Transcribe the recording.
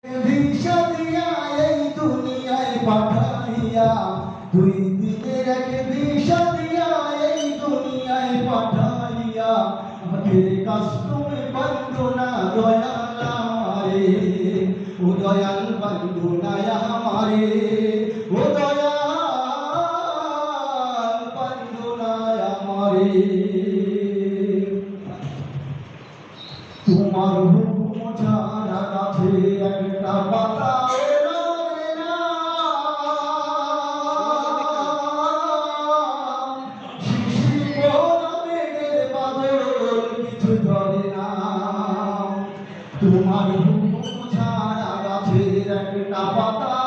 Visa দিয়া এই দুনিয়ায় পাঠাইয়া, দুই দিনের এক ভিসা দিয়া এই দুনিয়ায় পাঠাইয়া, আমাদের কাস্টমে বন্ধনা দয়াল আমারে, ও দয়াল বন্ধনা আমারে, ও দয়াল বন্ধনা আমারে। তোমার হুকুম ছাড়া গাছে একটা পাতা নড়ে না, শিশির মেঘের বাদল কিছু ধরে না। তোমার হুকুম ছাড়া গাছের একটা পাতা